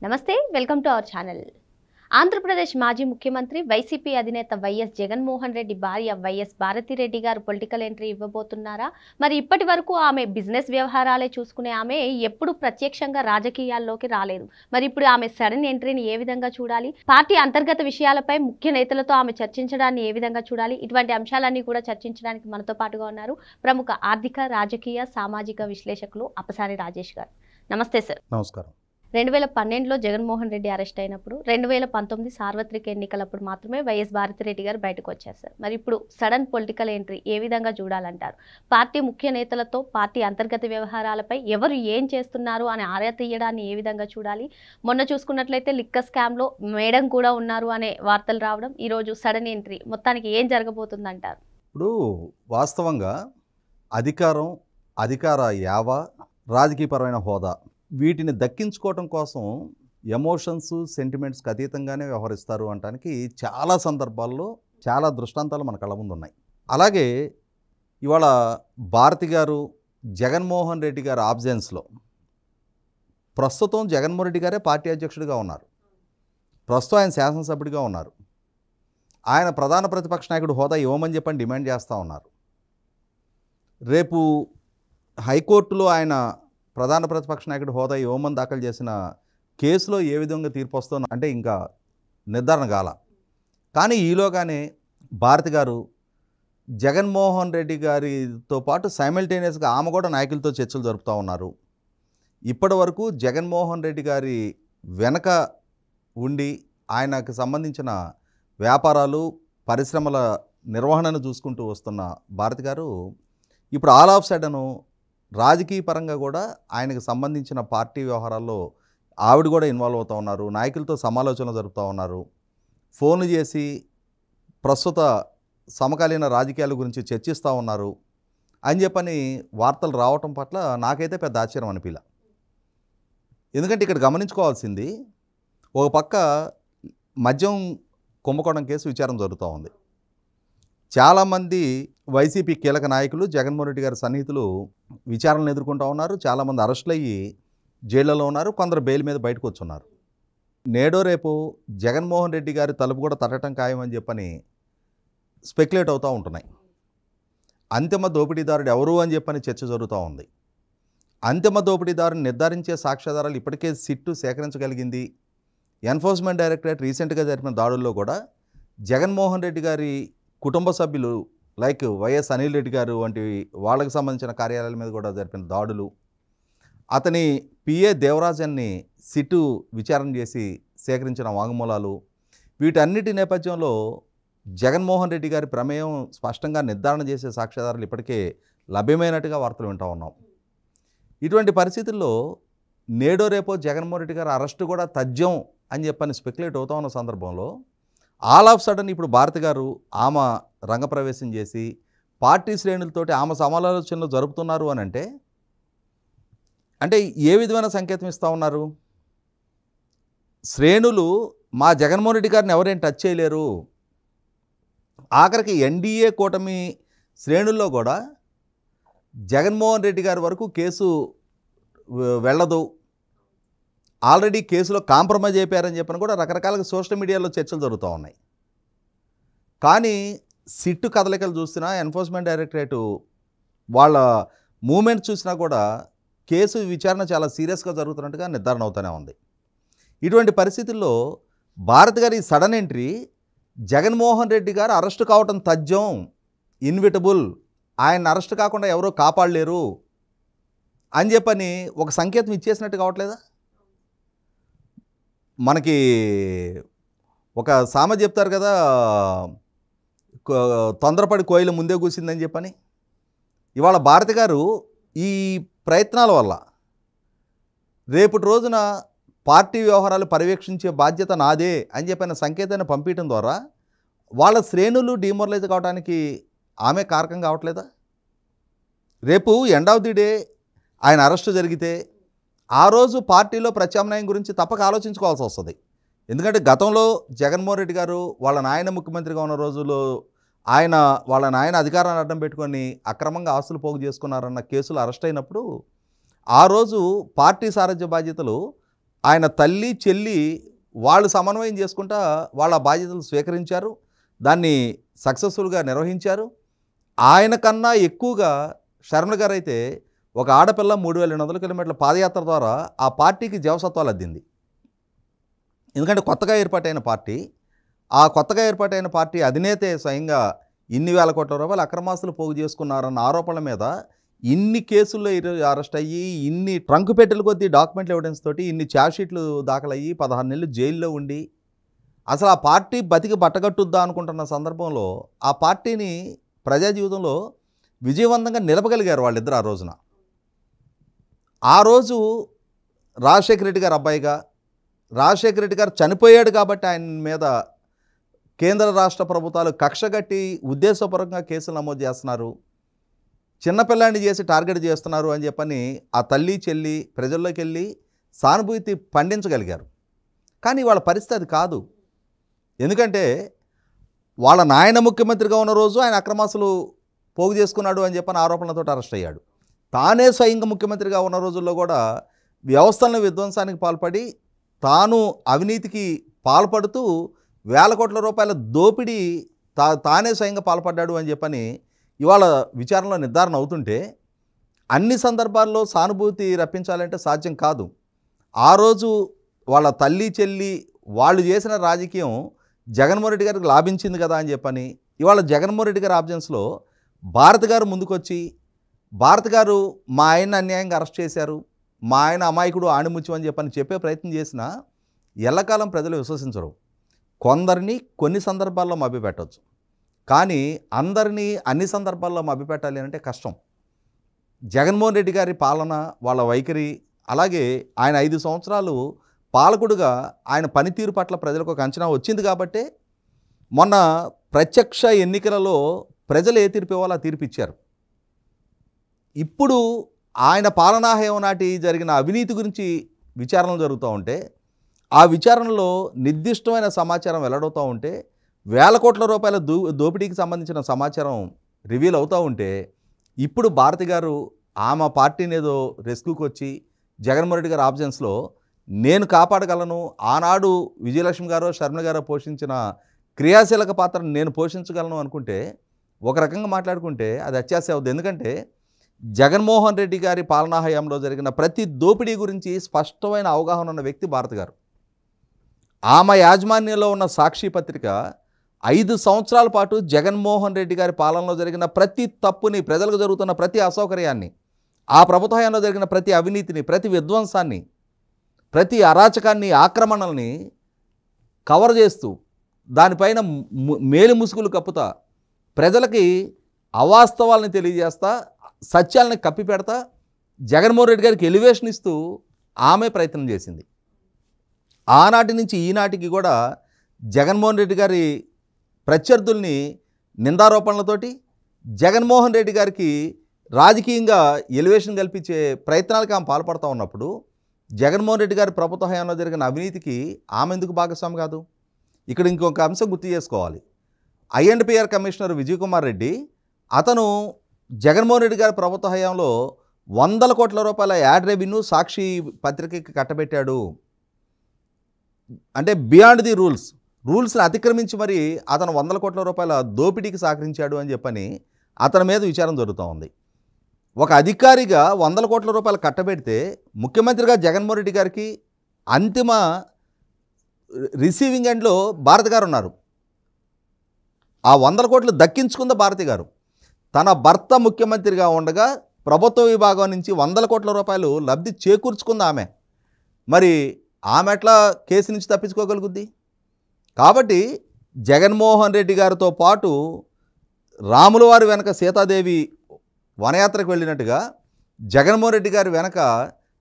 నమస్తే welcome to our channel. Andhra Pradesh మాజీ ముఖ్యమంత్రి వైసీపీ అధినేత వైఎస్ జగన్మోహన్ రెడ్డి భార్య వైఎస్ భారతిరెడ్డి గారు పొలిటికల్ ఎంట్రీ ఇవ్వబోతున్నారా? మరి ఇప్పటి వరకు ఆమె బిజినెస్ వ్యవహారాలే చూసుకునే ఆమె ఎప్పుడు ప్రత్యక్షంగా రాజకీయాల్లోకి రాలేదు. మరి ఇప్పుడు ఆమె సడన్ ఎంట్రీని ఏ విధంగా చూడాలి? పార్టీ అంతర్గత విషయాలపై ముఖ్య నేతలతో ఆమె చర్చించడాన్ని ఏ విధంగా చూడాలి? ఇటువంటి అంశాలన్నీ కూడా చర్చించడానికి మనతో పాటుగా ఉన్నారు ప్రముఖ ఆర్థిక, రాజకీయ, సామాజిక విశ్లేషకులు అప్పసాని రాజేష్ గారు. నమస్తే సార్. నమస్కారం. 2012లో జగన్మోహన్ రెడ్డి అరెస్ట్ అయినప్పుడు 2019 సార్వత్రిక ఎన్నికలప్పుడు మాత్రమే వైఎస్ భారతిరెడ్డి గారు బయటకు వచ్చారు సార్. మరి ఇప్పుడు సడన్ పొలిటికల్ ఎంట్రీ ఏ విధంగా చూడాలంటారు? పార్టీ ముఖ్య నేతలతో పార్టీ అంతర్గత వ్యవహారాలపై ఎవరు ఏం చేస్తున్నారు అని ఆరా తీయడాన్ని ఏ విధంగా చూడాలి? మొన్న చూసుకున్నట్లయితే లిక్కర్ స్కామ్లో మేడం కూడా ఉన్నారు అనే వార్తలు రావడం, ఈరోజు సడన్ ఎంట్రీ, మొత్తానికి ఏం జరగబోతుందంటారు? ఇప్పుడు వాస్తవంగా అధికార యావ, రాజకీయపరమైన హోదా వీటిని దక్కించుకోవటం కోసం ఎమోషన్స్, సెంటిమెంట్స్కి అతీతంగానే వ్యవహరిస్తారు అనడానికి చాలా సందర్భాల్లో చాలా దృష్టాంతాలు మన కళ్ళ ముందు ఉన్నాయి. అలాగే ఇవాళ భారతి గారు జగన్మోహన్ రెడ్డి గారి ఆబ్సెన్స్లో ప్రస్తుతం జగన్మోహన్ రెడ్డి గారే పార్టీ అధ్యక్షుడిగా ఉన్నారు. ప్రస్తుతం ఆయన శాసనసభ్యుడిగా ఉన్నారు. ఆయన ప్రధాన ప్రతిపక్ష నాయకుడు హోదా ఇవ్వమని చెప్పని డిమాండ్ చేస్తూ ఉన్నారు. రేపు హైకోర్టులో ఆయన ప్రధాన ప్రతిపక్ష నాయకుడు హోదా ఇవ్వమని దాఖలు చేసిన కేసులో ఏ విధంగా తీర్పు వస్తుందో అంటే ఇంకా నిర్ధారణ కాల. కానీ ఈలోగానే భారతి గారు జగన్మోహన్ రెడ్డి గారితో పాటు సైమల్టేనియస్గా ఆమె కూడా నాయకులతో చర్చలు జరుపుతూ ఉన్నారు. ఇప్పటి వరకు జగన్మోహన్ రెడ్డి గారి వెనక ఉండి ఆయనకు సంబంధించిన వ్యాపారాలు, పరిశ్రమల నిర్వహణను చూసుకుంటూ వస్తున్న భారతి గారు ఇప్పుడు ఆల్ ఆఫ్ సడన్ రాజకీయ పరంగా కూడా ఆయనకు సంబంధించిన పార్టీ వ్యవహారాల్లో ఆవిడ కూడా ఇన్వాల్వ్ అవుతూ ఉన్నారు. నాయకులతో సమాలోచనలు జరుపుతూ ఉన్నారు. ఫోన్లు చేసి ప్రస్తుత సమకాలీన రాజకీయాల గురించి చర్చిస్తూ ఉన్నారు అని చెప్పని వార్తలు రావటం పట్ల నాకైతే పెద్ద ఆశ్చర్యం అనిపించలే. ఎందుకంటే ఇక్కడ గమనించుకోవాల్సింది, ఒక పక్క మద్యం కుంభకోణం కేసు విచారణ జరుగుతూ ఉంది. చాలామంది వైసీపీ కీలక నాయకులు, జగన్మోహన్ రెడ్డి గారి సన్నిహితులు విచారణను ఎదుర్కొంటూ ఉన్నారు. చాలామంది అరెస్టులు అయ్యి జైళ్లలో ఉన్నారు. కొందరు బెయిల్ మీద బయటకు వచ్చున్నారు. నేడో రేపు జగన్మోహన్ రెడ్డి గారి తలుపు కూడా తట్టడం ఖాయమని చెప్పని స్పెక్యులేట్ అవుతూ ఉంటున్నాయి. అంతిమ దోపిడీదారుడు ఎవరు అని చెప్పని చర్చ జరుగుతూ ఉంది. అంతిమ దోపిడీదారుని నిర్ధారించే సాక్ష్యాధారాలు ఇప్పటికే సిట్టు సేకరించగలిగింది. ఎన్ఫోర్స్మెంట్ డైరెక్టరేట్ రీసెంట్గా జరిపిన దాడుల్లో కూడా జగన్మోహన్ రెడ్డి గారి కుటుంబ సభ్యులు లైక్ వైఎస్ అనిల్ రెడ్డి గారు వంటి వాళ్ళకి సంబంధించిన కార్యాలయాల మీద కూడా జరిపిన దాడులు, అతని పిఏ దేవరాజన్ని సిట్టు విచారణ చేసి సేకరించిన వాంగ్మూలాలు, వీటన్నిటి నేపథ్యంలో జగన్మోహన్ రెడ్డి గారి ప్రమేయం స్పష్టంగా నిర్ధారణ చేసే సాక్ష్యాధారాలు ఇప్పటికే లభ్యమైనట్టుగా వార్తలు వింటూ ఉన్నాం. ఇటువంటి పరిస్థితుల్లో నేడో రేపో జగన్మోహన్ రెడ్డి గారి అరెస్టు కూడా తథ్యం అని చెప్పని స్పెక్యులేట్ అవుతూ ఉన్న సందర్భంలో ఆల్ ఆఫ్ సడన్ ఇప్పుడు భారతి గారు ఆమె రంగప్రవేశం చేసి పార్టీ శ్రేణులతోటి ఆమె సమాలోచనలు జరుపుతున్నారు అని అంటే ఏ విధమైన సంకేతం ఇస్తూ ఉన్నారు? శ్రేణులు మా జగన్మోహన్ రెడ్డి గారిని ఎవరేం టచ్ చేయలేరు, ఆఖరికి ఎన్డీఏ కూటమి శ్రేణుల్లో కూడా జగన్మోహన్ రెడ్డి గారి వరకు కేసు వెళ్ళదు, ఆల్రెడీ కేసులో కాంప్రమైజ్ అయిపోయారని చెప్పని కూడా రకరకాలుగా సోషల్ మీడియాలో చర్చలు జరుగుతూ ఉన్నాయి. కానీ సిట్టు కదలికలు చూసినా, ఎన్ఫోర్స్మెంట్ డైరెక్టరేటు వాళ్ళ మూమెంట్స్ చూసినా కూడా కేసు విచారణ చాలా సీరియస్గా జరుగుతున్నట్టుగా నిర్ధారణ అవుతూనే ఉంది. ఇటువంటి పరిస్థితుల్లో భారతి గారి సడన్ ఎంట్రీ, జగన్మోహన్ రెడ్డి గారు అరెస్టు కావటం తథ్యం, ఇన్విటబుల్, ఆయన అరెస్ట్ కాకుండా ఎవరో కాపాడలేరు అని చెప్పని ఒక సంకేతం ఇచ్చేసినట్టు కావట్లేదా? మనకి ఒక సామెత చెప్తారు కదా, తొందరపడి కోయిల ముందే కూసిందని చెప్పని. ఇవాళ భారతి గారు ఈ ప్రయత్నాల వల్ల రేపటి రోజున పార్టీ వ్యవహారాలు పర్యవేక్షించే బాధ్యత నాదే అని చెప్పిన సంకేతాన్ని పంపించడం ద్వారా వాళ్ళ శ్రేణులు డిమోరలైజ్ కావడానికి ఆమె కారకం కావట్లేదా? రేపు ఎండ్ ఆఫ్ ది డే ఆయన అరెస్టు జరిగితే ఆ రోజు పార్టీలో ప్రత్యామ్నాయం గురించి తప్పక ఆలోచించుకోవాల్సి వస్తుంది. ఎందుకంటే గతంలో జగన్మోహన్ రెడ్డి గారు వాళ్ళ నాయన ముఖ్యమంత్రిగా ఉన్న రోజుల్లో వాళ్ళ నాయన అధికారాన్ని అడ్డం పెట్టుకొని అక్రమంగా ఆస్తులు పోగు చేసుకున్నారన్న కేసులు అరెస్ట్ అయినప్పుడు ఆ రోజు పార్టీ సారథ్య బాధ్యతలు ఆయన తల్లి చెల్లి వాళ్ళు సమన్వయం చేసుకుంటా వాళ్ళ బాధ్యతలు స్వీకరించారు, దాన్ని సక్సెస్ఫుల్గా నిర్వహించారు. ఆయన కన్నా ఎక్కువగా షర్మిల గారు అయితే ఒక ఆడపిల్ల 3,800 కిలోమీటర్ల పాదయాత్ర ద్వారా ఆ పార్టీకి జవసత్వాలు అద్దింది. ఎందుకంటే కొత్తగా ఏర్పాటైన పార్టీ, ఆ కొత్తగా ఏర్పాటైన పార్టీ అధినేతే స్వయంగా ఇన్ని వేల కోట్ల రూపాయలు అక్రమాస్తులు పోగు చేసుకున్నారన్న ఆరోపణల మీద ఇన్ని కేసుల్లో అరెస్ట్ అయ్యి, ఇన్ని ట్రంక్ పెట్టెల కొద్దీ డాక్యుమెంట్ల ఎవిడెన్స్ తోటి ఇన్ని ఛార్జ్షీట్లు దాఖలయ్యి 16 నెలలు జైల్లో ఉండి అసలు ఆ పార్టీ బతికి బట్టగట్టుద్దా అనుకుంటున్న సందర్భంలో ఆ పార్టీని ప్రజా జీవితంలో విజయవంతంగా నిలపగలిగారు వాళ్ళిద్దరు ఆ రోజున. ఆ రోజు రాజశేఖర రెడ్డి గారు అబ్బాయిగా, రాజశేఖర రెడ్డి గారు చనిపోయాడు కాబట్టి ఆయన మీద కేంద్ర రాష్ట్ర ప్రభుత్వాలు కక్షగట్టి ఉద్దేశపూర్వకంగా కేసులు నమోదు చేస్తున్నారు, చిన్నపిల్లాన్ని చేసి టార్గెట్ చేస్తున్నారు అని చెప్పని ఆ తల్లి చెల్లి ప్రజల్లోకి వెళ్ళి సానుభూతి పండించగలిగారు. కానీ వాళ్ళ పరిస్థితి అది కాదు. ఎందుకంటే వాళ్ళ నాయన ముఖ్యమంత్రిగా ఉన్న రోజు ఆయన అక్రమాస్తులు పోగు చేసుకున్నాడు అని చెప్పని ఆరోపణలతో అరెస్ట్ అయ్యాడు. తానే స్వయంగా ముఖ్యమంత్రిగా ఉన్న రోజుల్లో కూడా వ్యవస్థలను విధ్వంసానికి పాల్పడి తాను అవినీతికి పాల్పడుతూ వేల కోట్ల రూపాయల దోపిడీ తానే స్వయంగా పాల్పడ్డాడు అని చెప్పని ఇవాళ విచారణలో నిర్ధారణ అవుతుంటే అన్ని సందర్భాల్లో సానుభూతి రప్పించాలంటే సాధ్యం కాదు. ఆ రోజు వాళ్ళ తల్లి చెల్లి వాళ్ళు చేసిన రాజకీయం జగన్మోహన్ రెడ్డి గారికి లాభించింది కదా అని చెప్పని ఇవాళ జగన్మోహన్ రెడ్డి గారి ఆబ్జెన్స్లో భారత్ గారు ముందుకొచ్చి, భారత్ గారు మా ఆయన అన్యాయంగా అరెస్ట్ చేశారు, మా ఆయన అమాయకుడు ఆణిముత్యం అని చెప్పని చెప్పే ప్రయత్నం చేసినా ఎల్లకాలం ప్రజలు విశ్వసించరు. కొందరిని కొన్ని సందర్భాల్లో మభ్యపెట్టవచ్చు, కానీ అందరినీ అన్ని సందర్భాల్లో మభ్యపెట్టాలి అంటే కష్టం. జగన్మోహన్ రెడ్డి గారి పాలన, వాళ్ళ వైఖరి, అలాగే ఆయన 5 సంవత్సరాలు పాలకుడుగా ఆయన పనితీరు పట్ల ప్రజలకు ఒక అంచనా వచ్చింది కాబట్టే మొన్న ప్రత్యక్ష ఎన్నికలలో ప్రజలు ఏ తీర్పు ఇవ్వాలో ఆ తీర్పు ఇచ్చారు. ఇప్పుడు ఆయన పాలనాహయం నాటి జరిగిన అవినీతి గురించి విచారణలు జరుగుతూ ఉంటే ఆ విచారణలో నిర్దిష్టమైన సమాచారం వెల్లడవుతూ ఉంటే వేల కోట్ల రూపాయల దోపిడీకి సంబంధించిన సమాచారం రివీల్ అవుతూ ఉంటే ఇప్పుడు భారతి గారు ఆమె పార్టీని ఏదో రెస్క్యూకి వచ్చి జగన్మోహన్ రెడ్డి గారి ఆబ్జెన్స్లో నేను కాపాడగలను, ఆనాడు విజయలక్ష్మి గారో షర్మిల గారో పోషించిన క్రియాశీలక పాత్రను నేను పోషించగలను అనుకుంటే ఒక రకంగా మాట్లాడుకుంటే అది అత్యాశ అవుద్ది. ఎందుకంటే జగన్మోహన్ రెడ్డి గారి పాలనా హయాంలో జరిగిన ప్రతి దోపిడీ గురించి స్పష్టమైన అవగాహన ఉన్న వ్యక్తి భారతి గారు. ఆమె యాజమాన్యంలో ఉన్న సాక్షి పత్రిక 5 సంవత్సరాల పాటు జగన్మోహన్ రెడ్డి గారి పాలనలో జరిగిన ప్రతి తప్పుని, ప్రజలకు జరుగుతున్న ప్రతి అసౌకర్యాన్ని, ఆ ప్రభుత్వ హయాంలో జరిగిన ప్రతి అవినీతిని, ప్రతి విధ్వంసాన్ని, ప్రతి అరాచకాన్ని, ఆక్రమణల్ని కవర్ చేస్తూ దానిపైన మేలు ముసుగులు కప్పుతా ప్రజలకి అవాస్తవాలని తెలియజేస్తా, సత్యాలని కప్పిపెడతా జగన్మోహన్ రెడ్డి గారికి ఎలివేషన్ ఇస్తూ ఆమె ప్రయత్నం చేసింది. ఆనాటి నుంచి ఈనాటికి కూడా జగన్మోహన్ రెడ్డి గారి ప్రత్యర్థుల్ని నిందారోపణలతోటి జగన్మోహన్ రెడ్డి గారికి రాజకీయంగా ఎలివేషన్ కల్పించే ప్రయత్నాలకు ఆమె పాల్పడుతూ ఉన్నప్పుడు జగన్మోహన్ రెడ్డి గారి ప్రభుత్వ హయాంలో జరిగిన అవినీతికి ఆమె ఎందుకు భాగస్వామి కాదు? ఇక్కడ ఇంకొక అంశం గుర్తు చేసుకోవాలి. I&PR కమిషనర్ విజయ్ కుమార్ రెడ్డి అతను జగన్మోహన్ రెడ్డి గారి ప్రభుత్వ హయాంలో 100 కోట్ల రూపాయల యాడ్ రెవెన్యూ సాక్షి పత్రికకి కట్టబెట్టాడు. అంటే బియాండ్ ది రూల్స్ని అతిక్రమించి మరి అతను 100 కోట్ల రూపాయల దోపిడీకి సహకరించాడు అని చెప్పని అతని మీద విచారణ జరుగుతూ ఉంది. ఒక అధికారిగా 100 కోట్ల రూపాయలు కట్టబెడితే ముఖ్యమంత్రిగా జగన్మోహన్ రెడ్డి గారికి అంతిమ రిసీవింగ్ ఎండ్లో భారతి గారు ఉన్నారు. ఆ 100 కోట్లు దక్కించుకుంది భారతి గారు. తన భర్త ముఖ్యమంత్రిగా ఉండగా ప్రభుత్వ విభాగం నుంచి 100 కోట్ల రూపాయలు లబ్ధి చేకూర్చుకుంది ఆమె. మరి ఆమె ఎట్లా కేసు నుంచి తప్పించుకోగలుగుద్ది? కాబట్టి జగన్మోహన్ రెడ్డి గారితో పాటు రాముల వారి వెనక సీతాదేవి వనయాత్రకు వెళ్ళినట్టుగా జగన్మోహన్ రెడ్డి గారి వెనక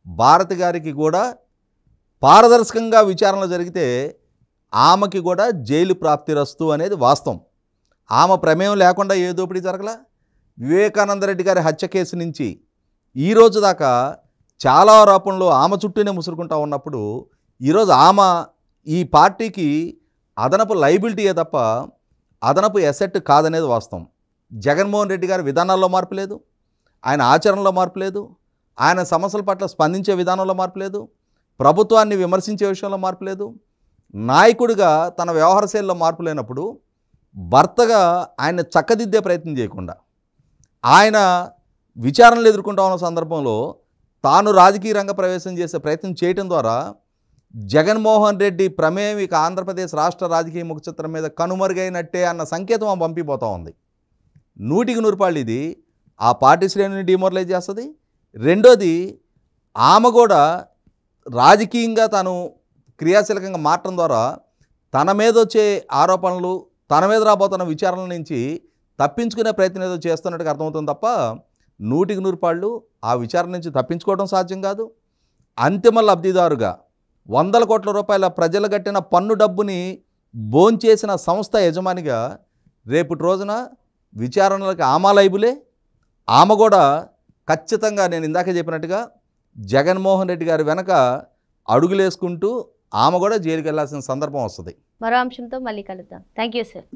భారతి గారికి కూడా పారదర్శకంగా విచారణలు జరిగితే ఆమెకి కూడా జైలు ప్రాప్తిరస్తు అనేది వాస్తవం. ఆమె ప్రమేయం లేకుండా ఏ దోపిడీ జరగలా. వివేకానంద రెడ్డి గారి హత్య కేసు నుంచి ఈరోజు దాకా చాలా ఆరోపణలు ఆమె చుట్టూనే ముసురుకుంటూ ఉన్నప్పుడు ఈరోజు ఆమె ఈ పార్టీకి అదనపు లైబిలిటీయే తప్ప అదనపు ఎసెట్ కాదనేది వాస్తవం. జగన్మోహన్ రెడ్డి గారి విధానాల్లో మార్పు లేదు, ఆయన ఆచరణలో మార్పు లేదు, ఆయన సమస్యల పట్ల స్పందించే విధానంలో మార్పు లేదు, ప్రభుత్వాన్ని విమర్శించే విషయంలో మార్పు లేదు, నాయకుడిగా తన వ్యవహార శైలిలో మార్పు లేనప్పుడు భర్తగా ఆయన చక్కదిద్దే ప్రయత్నం చేయకుండా ఆయన విచారణలు ఎదుర్కొంటా ఉన్న సందర్భంలో తాను రాజకీయ రంగ ప్రవేశం చేసే ప్రయత్నం చేయటం ద్వారా జగన్మోహన్ రెడ్డి ప్రమేయం ఇక ఆంధ్రప్రదేశ్ రాష్ట్ర రాజకీయ ముఖ చిత్రం మీద కనుమరుగైనట్టే అన్న సంకేతం ఆమె పంపిపోతూ ఉంది. 100% ఇది ఆ పార్టీ శ్రేణిని డిమోరలైజ్ చేస్తుంది. రెండోది ఆమె కూడా రాజకీయంగా తాను క్రియాశీలకంగా మారటం ద్వారా తన మీద వచ్చే ఆరోపణలు, తన మీద రాబోతున్న విచారణల నుంచి తప్పించుకునే ప్రయత్నం ఏదో చేస్తున్నట్టుగా అర్థమవుతుంది తప్ప 100% ఆ విచారణ నుంచి తప్పించుకోవడం సాధ్యం కాదు. అంతిమ లబ్ధిదారుగా 100 కోట్ల రూపాయల ప్రజలు కట్టిన పన్ను డబ్బుని భోంచేసిన సంస్థ యజమానిగా రేపటి రోజున విచారణలకు ఆమె లైబులే. ఆమె కూడా ఖచ్చితంగా నేను ఇందాక చెప్పినట్టుగా జగన్మోహన్ రెడ్డి గారి వెనక అడుగులేసుకుంటూ ఆమె కూడా జైలుకి వెళ్ళాల్సిన సందర్భం వస్తుంది. మరో అంశంతో మళ్ళీ కలుద్దాం. Thank you sir.